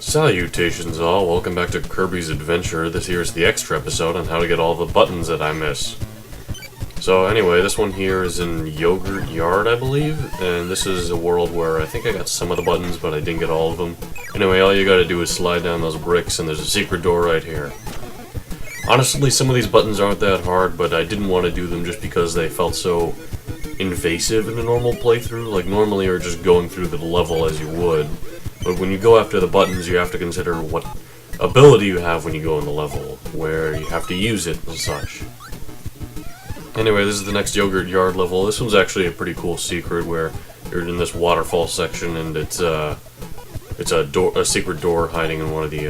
Salutations all, welcome back to Kirby's Adventure. This here is the extra episode on how to get all the buttons that I miss. So anyway, this one here is in Yoghurt Yard, I believe, and this is a world where I think I got some of the buttons, but I didn't get all of them. Anyway, all you gotta do is slide down those bricks, and there's a secret door right here. Honestly, some of these buttons aren't that hard, but I didn't want to do them just because they felt so invasive in a normal playthrough. Like, normally you're just going through the level as you would. But when you go after the buttons, you have to consider what ability you have when you go in the level, where you have to use it and such. Anyway, this is the next Yoghurt Yard level. This one's actually a pretty cool secret where you're in this waterfall section, and it's a secret door hiding in one of the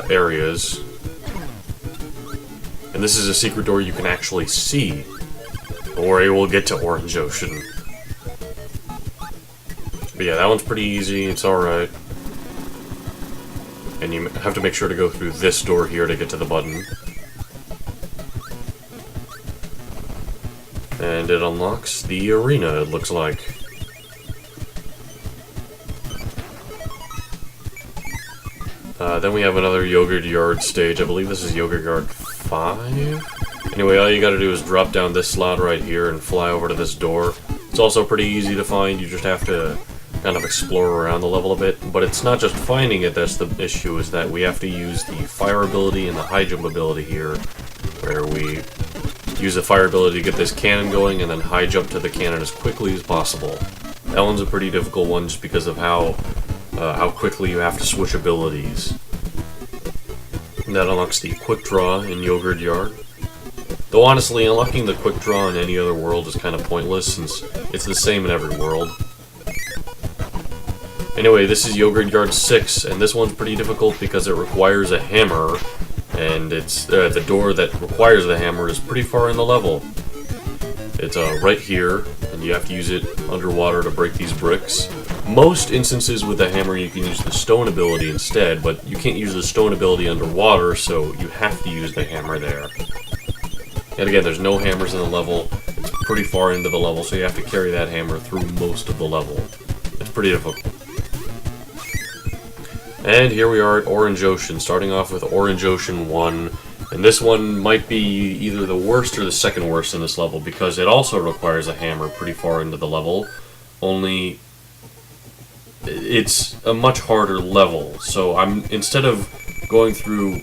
areas. And this is a secret door you can actually see. Or you will get to Orange Ocean. But yeah, that one's pretty easy, it's alright. And you have to make sure to go through this door here to get to the button. And it unlocks the arena, it looks like. Then we have another Yoghurt Yard stage. I believe this is Yoghurt Guard 5? Anyway, all you gotta do is drop down this slot right here and fly over to this door. It's also pretty easy to find, you just have to kind of explore around the level a bit, but it's not just finding it that's the issue, is that we have to use the fire ability and the high jump ability here, where we use the fire ability to get this cannon going and then high jump to the cannon as quickly as possible. That one's a pretty difficult one just because of how quickly you have to switch abilities. And that unlocks the quick draw in Yoghurt Yard. Though honestly, unlocking the quick draw in any other world is kind of pointless since it's the same in every world. Anyway, this is Yoghurt Guard 6, and this one's pretty difficult because it requires a hammer, and it's the door that requires the hammer is pretty far in the level. It's right here, and you have to use it underwater to break these bricks. Most instances with the hammer you can use the stone ability instead, but you can't use the stone ability underwater, so you have to use the hammer there. And again, there's no hammers in the level, it's pretty far into the level, so you have to carry that hammer through most of the level. It's pretty difficult. And here we are at Orange Ocean, starting off with Orange Ocean 1, and this one might be either the worst or the second worst in this level, because it also requires a hammer pretty far into the level, only it's a much harder level, so instead of going through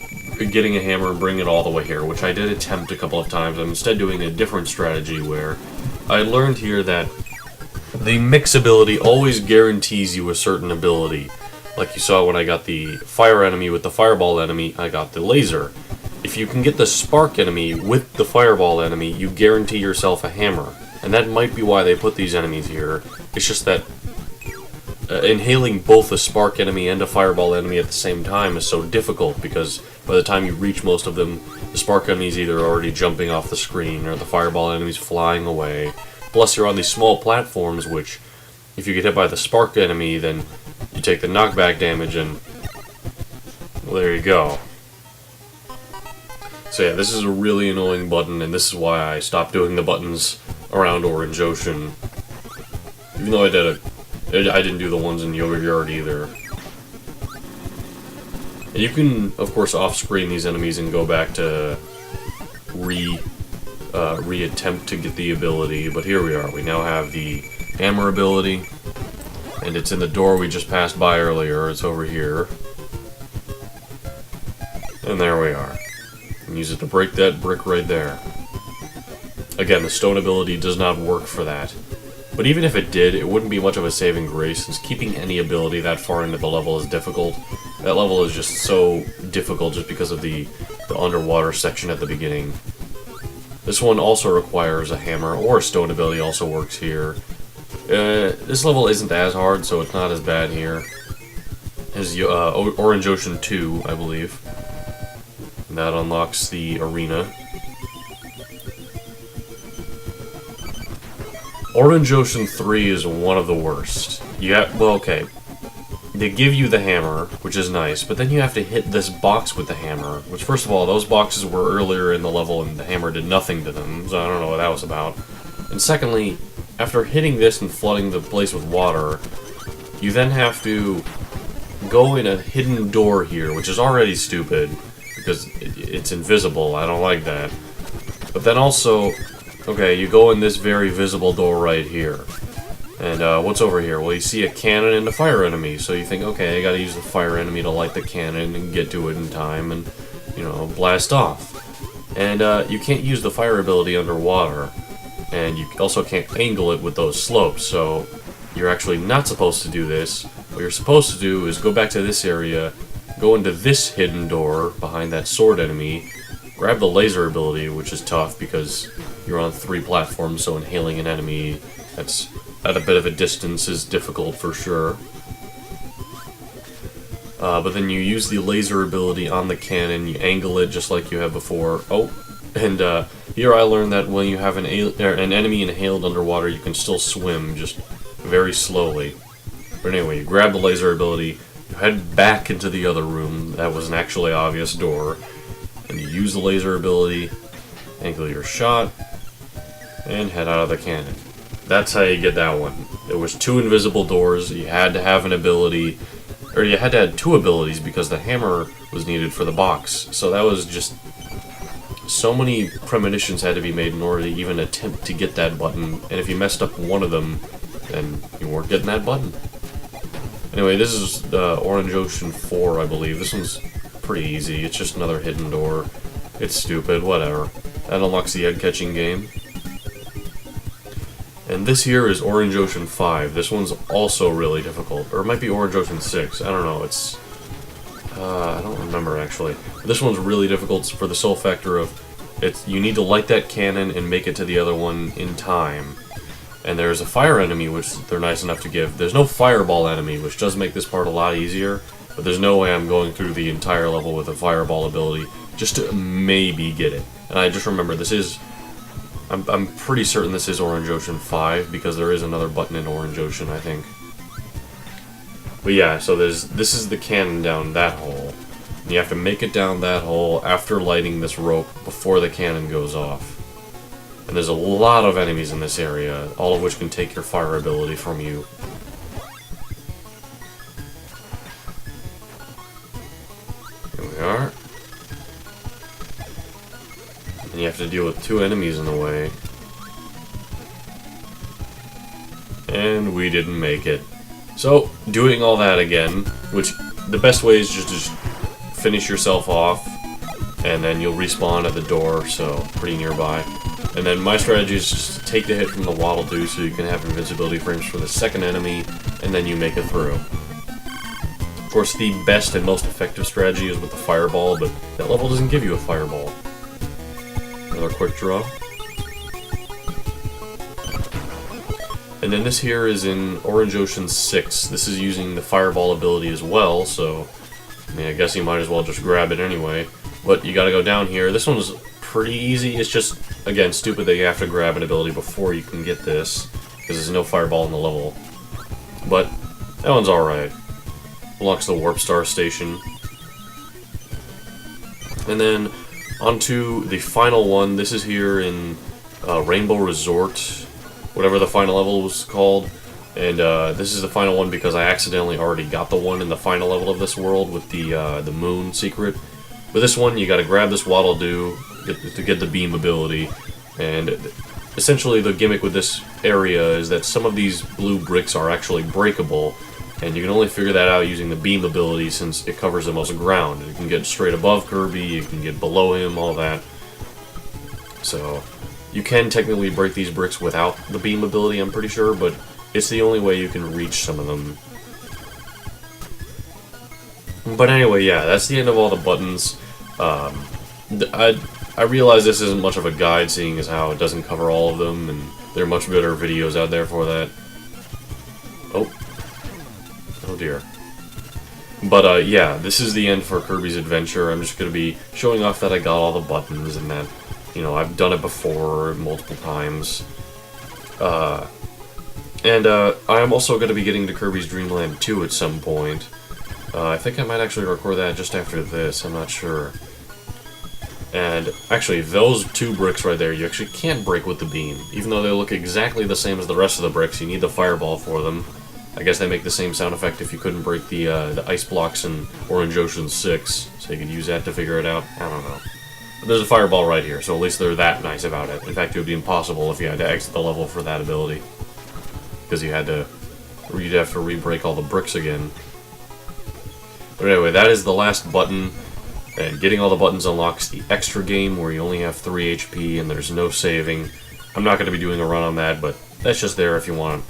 getting a hammer and bringing it all the way here, which I did attempt a couple of times, I'm instead doing a different strategy where I learned here that the mix ability always guarantees you a certain ability. Like you saw when I got the fire enemy with the fireball enemy, I got the laser. If you can get the spark enemy with the fireball enemy, you guarantee yourself a hammer. And that might be why they put these enemies here. It's just that inhaling both a spark enemy and a fireball enemy at the same time is so difficult, because by the time you reach most of them, the spark enemy's either already jumping off the screen or the fireball enemy's flying away. Plus you're on these small platforms, which if you get hit by the spark enemy, then you take the knockback damage, and well, there you go. So yeah, this is a really annoying button, and this is why I stopped doing the buttons around Orange Ocean. Even though I didn't do the ones in Yoghurt Yard either. And you can, of course, off-screen these enemies and go back to re-attempt to get the ability, but here we are. We now have the hammer ability. And it's in the door we just passed by earlier. It's over here. And there we are. And use it to break that brick right there. Again, the stone ability does not work for that. But even if it did, it wouldn't be much of a saving grace, since keeping any ability that far into the level is difficult. That level is just so difficult just because of the underwater section at the beginning. This one also requires a hammer, or a stone ability also works here. This level isn't as hard, so it's not as bad here as Orange Ocean 2, I believe. And that unlocks the arena. Orange Ocean 3 is one of the worst. Well, okay. They give you the hammer, which is nice, but then you have to hit this box with the hammer, which, first of all, those boxes were earlier in the level and the hammer did nothing to them, so I don't know what that was about. And secondly, after hitting this and flooding the place with water, You then have to go in a hidden door here, which is already stupid, because it's invisible. I don't like that. But then also, okay, you go in this very visible door right here. And what's over here? Well, you see a cannon and a fire enemy, so you think, okay, I gotta use the fire enemy to light the cannon and get to it in time and, you know, blast off. And you can't use the fire ability underwater, and you also can't angle it with those slopes, so you're actually not supposed to do this. What you're supposed to do is go back to this area, go into this hidden door behind that sword enemy, grab the laser ability, which is tough because you're on 3 platforms, so inhaling an enemy that's at a bit of a distance is difficult for sure. But then you use the laser ability on the cannon, you angle it just like you have before. Oh, and here I learned that when you have an enemy inhaled underwater, you can still swim, just very slowly. But anyway, you grab the laser ability, you head back into the other room, that was an actually obvious door, and you use the laser ability, angle your shot, and head out of the cannon. That's how you get that one. There was 2 invisible doors, you had to have an ability, or you had to have 2 abilities because the hammer was needed for the box. So that was just... so many premonitions had to be made in order to even attempt to get that button, and if you messed up one of them, then you weren't getting that button. Anyway, this is the Orange Ocean 4, I believe. This one's pretty easy. It's just another hidden door. It's stupid, whatever. That unlocks the egg-catching game. And this here is Orange Ocean 5. This one's also really difficult. Or it might be Orange Ocean 6. I don't know. It's... I don't remember, actually. But this one's really difficult for the sole factor of... you need to light that cannon and make it to the other one in time. And there's a fire enemy, which they're nice enough to give. There's no fireball enemy, which does make this part a lot easier. But there's no way I'm going through the entire level with a fireball ability just to maybe get it. And I just remember this is... I'm pretty certain this is Orange Ocean 5, because there is another button in Orange Ocean, I think. But yeah, so this is the cannon down that hole. And you have to make it down that hole after lighting this rope before the cannon goes off. And there's a lot of enemies in this area, all of which can take your fire ability from you. Here we are. And you have to deal with 2 enemies in the way. And we didn't make it. So, doing all that again, which the best way is just finish yourself off, and then you'll respawn at the door, so pretty nearby. And then my strategy is just to take the hit from the Waddle Doo so you can have invincibility frames for the second enemy, and then you make it through. Of course, the best and most effective strategy is with the fireball, but that level doesn't give you a fireball. Another quick draw. And then this here is in Orange Ocean 6. This is using the fireball ability as well, so I mean, I guess you might as well just grab it anyway. But you gotta go down here. This one's pretty easy. It's just, again, stupid that you have to grab an ability before you can get this, because there's no fireball in the level. But that one's alright. Unlocks the Warp Star Station. And then onto the final one. This is here in Rainbow Resort, whatever the final level was called. And this is the final one because I accidentally already got the one in the final level of this world with the moon secret. With this one, you gotta grab this Waddle Doo to get the beam ability. And essentially the gimmick with this area is that some of these blue bricks are actually breakable. And you can only figure that out using the beam ability since it covers the most ground. You can get straight above Kirby, you can get below him, all that. So, you can technically break these bricks without the beam ability, I'm pretty sure, but it's the only way you can reach some of them. But anyway, yeah, that's the end of all the buttons. I realize this isn't much of a guide, seeing as how it doesn't cover all of them, and there are much better videos out there for that. Oh dear. But yeah, this is the end for Kirby's Adventure. I'm just going to be showing off that I got all the buttons and that, you know, I've done it before multiple times. I am also going to be getting to Kirby's Dream Land 2 at some point. I think I might actually record that just after this, I'm not sure. And actually, those 2 bricks right there, you actually can't break with the beam. Even though they look exactly the same as the rest of the bricks, you need the fireball for them. I guess they make the same sound effect if you couldn't break the ice blocks in Orange Ocean 6, so you could use that to figure it out. I don't know. But there's a fireball right here, so at least they're that nice about it. In fact, it would be impossible if you had to exit the level for that ability, because you'd have to re-break all the bricks again. But anyway, that is the last button, and getting all the buttons unlocks the extra game where you only have 3 HP and there's no saving. I'm not going to be doing a run on that, but that's just there if you want.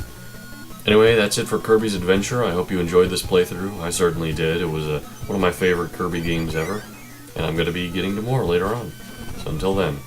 Anyway, that's it for Kirby's Adventure. I hope you enjoyed this playthrough. I certainly did. It was one of my favorite Kirby games ever, and I'm going to be getting to more later on. So until then.